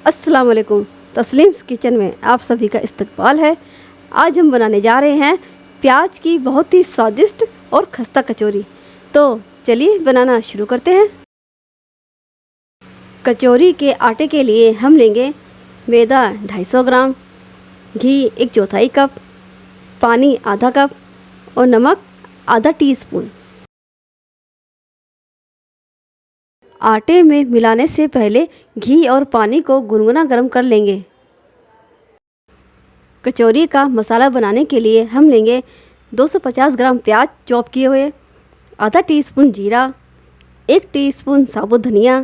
अस्सलाम वालेकुम। तस्लीम्स किचन में आप सभी का इस्तकबाल है। आज हम बनाने जा रहे हैं प्याज की बहुत ही स्वादिष्ट और खस्ता कचौरी। तो चलिए बनाना शुरू करते हैं। कचौरी के आटे के लिए हम लेंगे मैदा 250 ग्राम, घी 1/4 कप, पानी आधा कप और नमक आधा टीस्पून। आटे में मिलाने से पहले घी और पानी को गुनगुना गर्म कर लेंगे। कचौरी का मसाला बनाने के लिए हम लेंगे 250 ग्राम प्याज चॉप किए हुए, आधा टीस्पून जीरा, 1 टीस्पून साबुत धनिया,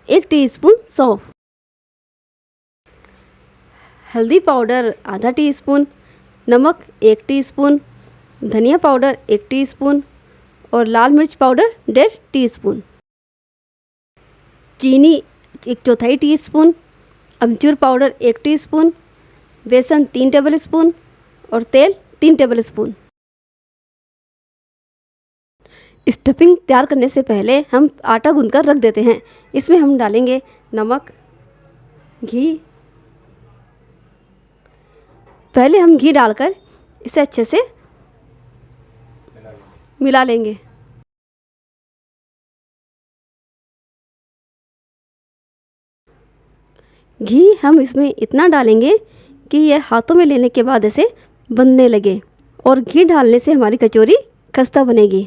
1 टीस्पून सौंफ, हल्दी पाउडर आधा टीस्पून, नमक 1 टीस्पून, धनिया पाउडर 1 टीस्पून और लाल मिर्च पाउडर 1.5 टीस्पून, चीनी 1/4 टीस्पून, अमचूर पाउडर 1 टीस्पून, बेसन 3 टेबलस्पून और तेल 3 टेबलस्पून। स्टफिंग तैयार करने से पहले हम आटा गूंथकर रख देते हैं। इसमें हम डालेंगे नमक, घी। पहले हम घी डालकर इसे अच्छे से मिला लेंगे। घी हम इसमें इतना डालेंगे कि यह हाथों में लेने के बाद ऐसे बनने लगे और घी डालने से हमारी कचौरी खस्ता बनेगी।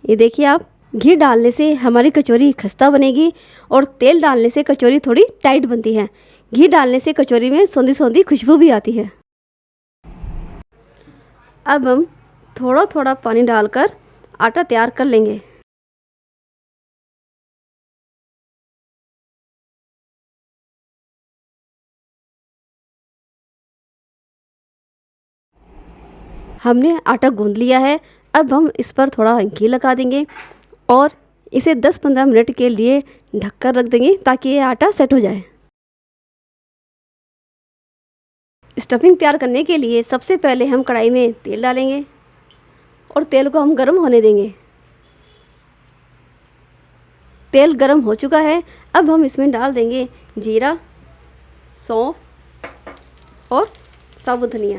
ये देखिए आप, घी डालने से हमारी कचौरी खस्ता बनेगी और तेल डालने से कचौरी थोड़ी टाइट बनती है। घी डालने से कचौरी में सौंधी सौंधी खुशबू भी आती है। अब हम थोड़ा थोड़ा पानी डालकर आटा तैयार कर लेंगे। हमने आटा गूंद लिया है। अब हम इस पर थोड़ा घी लगा देंगे और इसे 10-15 मिनट के लिए ढककर रख देंगे ताकि ये आटा सेट हो जाए। स्टफिंग तैयार करने के लिए सबसे पहले हम कढ़ाई में तेल डालेंगे और तेल को हम गर्म होने देंगे। तेल गर्म हो चुका है। अब हम इसमें डाल देंगे जीरा, सौंफ और साबुत धनिया।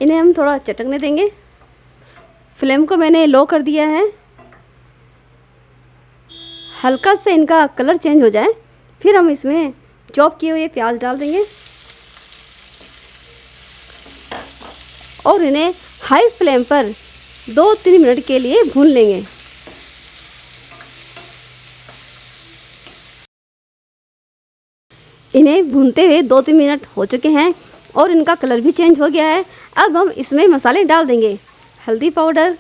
इन्हें हम थोड़ा चटकने देंगे। फ्लेम को मैंने लो कर दिया है। हल्का से इनका कलर चेंज हो जाए फिर हम इसमें चॉप किए हुए प्याज डाल देंगे और इन्हें हाई फ्लेम पर 2-3 मिनट के लिए भून लेंगे। इन्हें भूनते हुए 2-3 मिनट हो चुके हैं और इनका कलर भी चेंज हो गया है। अब हम इसमें मसाले डाल देंगे। हल्दी पाउडर,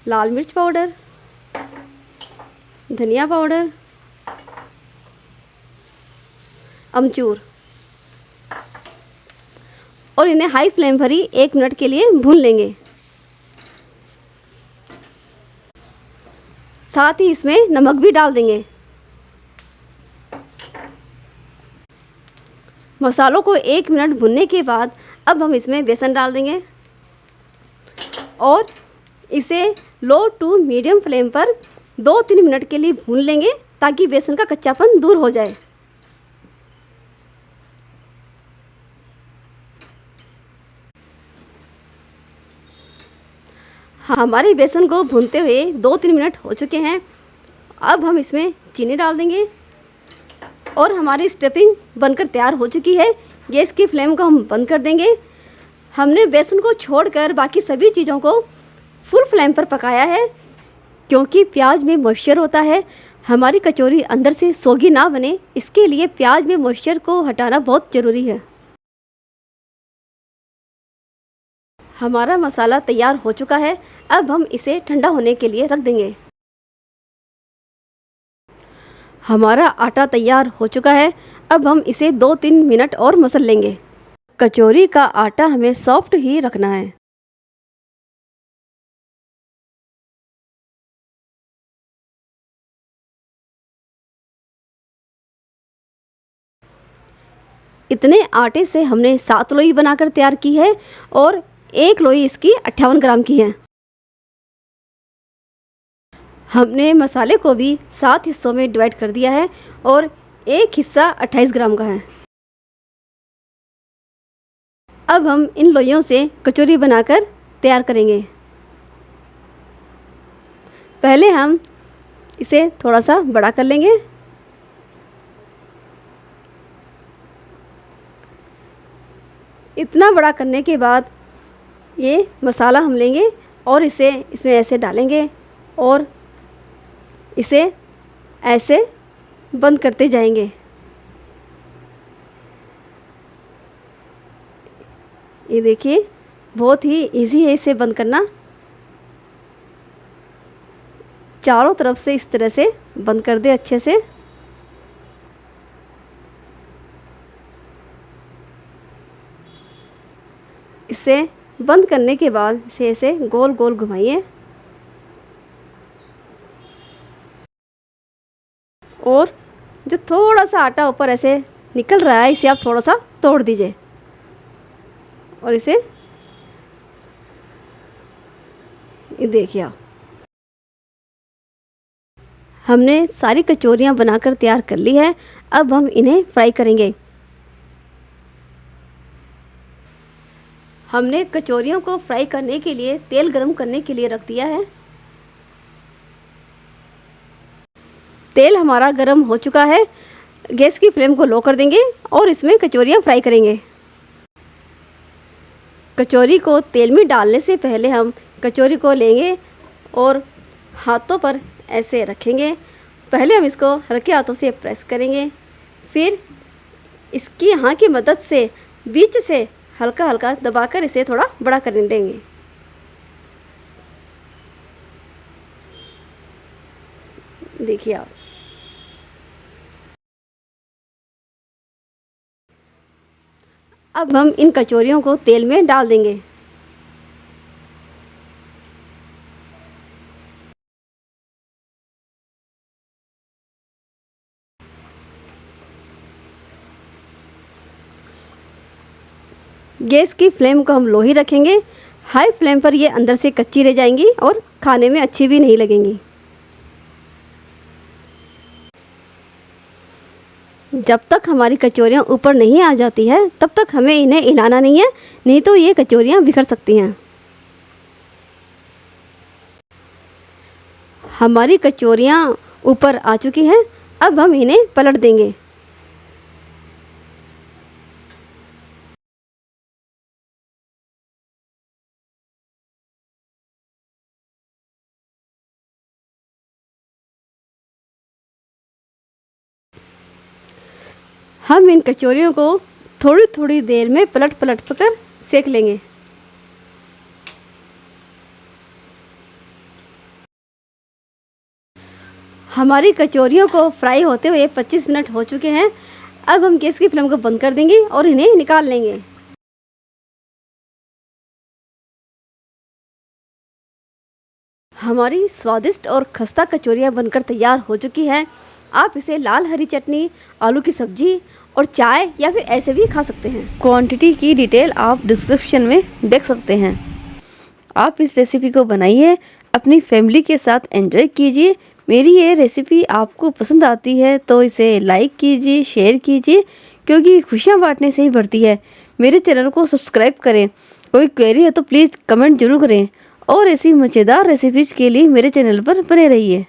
लाल मिर्च पाउडर, धनिया पाउडर, अमचूर और इन्हें हाई फ्लेम पर ही 1 मिनट के लिए भून लेंगे। साथ ही इसमें नमक भी डाल देंगे। मसालों को 1 मिनट भुनने के बाद अब हम इसमें बेसन डाल देंगे और इसे लो टू मीडियम फ्लेम पर 2-3 मिनट के लिए भून लेंगे ताकि बेसन का कच्चापन दूर हो जाए। हमारे बेसन को भूनते हुए 2-3 मिनट हो चुके हैं। अब हम इसमें चीनी डाल देंगे और हमारी स्टफिंग बनकर तैयार हो चुकी है। गैस की फ्लेम को हम बंद कर देंगे। हमने बेसन को छोड़कर बाकी सभी चीज़ों को फुल फ्लेम पर पकाया है क्योंकि प्याज में मॉइस्चर होता है। हमारी कचौरी अंदर से सोगी ना बने, इसके लिए प्याज में मॉइस्चर को हटाना बहुत ज़रूरी है। हमारा मसाला तैयार हो चुका है। अब हम इसे ठंडा होने के लिए रख देंगे। हमारा आटा तैयार हो चुका है। अब हम इसे 2-3 मिनट और मसल लेंगे। कचौरी का आटा हमें सॉफ्ट ही रखना है। इतने आटे से हमने 7 लोई बनाकर तैयार की है और 1 लोई इसकी 58 ग्राम की है। हमने मसाले को भी 7 हिस्सों में डिवाइड कर दिया है और एक हिस्सा 28 ग्राम का है। अब हम इन लोइयों से कचौरी बनाकर तैयार करेंगे। पहले हम इसे थोड़ा सा बड़ा कर लेंगे। इतना बड़ा करने के बाद ये मसाला हम लेंगे और इसे इसमें ऐसे डालेंगे और इसे ऐसे बंद करते जाएंगे। ये देखिए बहुत ही इजी है इसे बंद करना। चारों तरफ से इस तरह से बंद कर दे अच्छे से। इसे बंद करने के बाद इसे ऐसे गोल गोल घुमाइए और जो थोड़ा सा आटा ऊपर ऐसे निकल रहा है इसे आप थोड़ा सा तोड़ दीजिए और इसे ये देखिए आप। हमने सारी कचौरियाँ बनाकर तैयार कर ली है। अब हम इन्हें फ्राई करेंगे। हमने कचौरियों को फ्राई करने के लिए तेल गरम करने के लिए रख दिया है। तेल हमारा गरम हो चुका है। गैस की फ्लेम को लो कर देंगे और इसमें कचौरियाँ फ्राई करेंगे। कचौरी को तेल में डालने से पहले हम कचौरी को लेंगे और हाथों पर ऐसे रखेंगे। पहले हम इसको हल्के हाथों से प्रेस करेंगे, फिर इसकी यहाँ की मदद से बीच से हल्का हल्का दबाकर इसे थोड़ा बड़ा कर देंगे। देखिए आप। अब हम इन कचौरियों को तेल में डाल देंगे। गैस की फ्लेम को हम लो ही रखेंगे। हाई फ्लेम पर ये अंदर से कच्ची रह जाएंगी और खाने में अच्छी भी नहीं लगेंगी। जब तक हमारी कचौरियाँ ऊपर नहीं आ जाती है तब तक हमें इन्हें हिलाना नहीं है, नहीं तो ये कचौरियाँ बिखर सकती हैं। हमारी कचौरियाँ ऊपर आ चुकी हैं। अब हम इन्हें पलट देंगे। हम इन कचौरियों को थोड़ी थोड़ी देर में पलट पलट कर सेक लेंगे। हमारी कचौरियों को फ्राई होते हुए 25 मिनट हो चुके हैं। अब हम गैस की फ्लेम को बंद कर देंगे और इन्हें निकाल लेंगे। हमारी स्वादिष्ट और खस्ता कचौरियाँ बनकर तैयार हो चुकी हैं। आप इसे लाल हरी चटनी, आलू की सब्जी और चाय या फिर ऐसे भी खा सकते हैं। क्वांटिटी की डिटेल आप डिस्क्रिप्शन में देख सकते हैं। आप इस रेसिपी को बनाइए, अपनी फैमिली के साथ एंजॉय कीजिए। मेरी ये रेसिपी आपको पसंद आती है तो इसे लाइक कीजिए, शेयर कीजिए, क्योंकि खुशियाँ बांटने से ही बढ़ती है। मेरे चैनल को सब्सक्राइब करें। कोई क्वेरी है तो प्लीज़ कमेंट जरूर करें और ऐसी मज़ेदार रेसिपीज़ के लिए मेरे चैनल पर बने रहिए।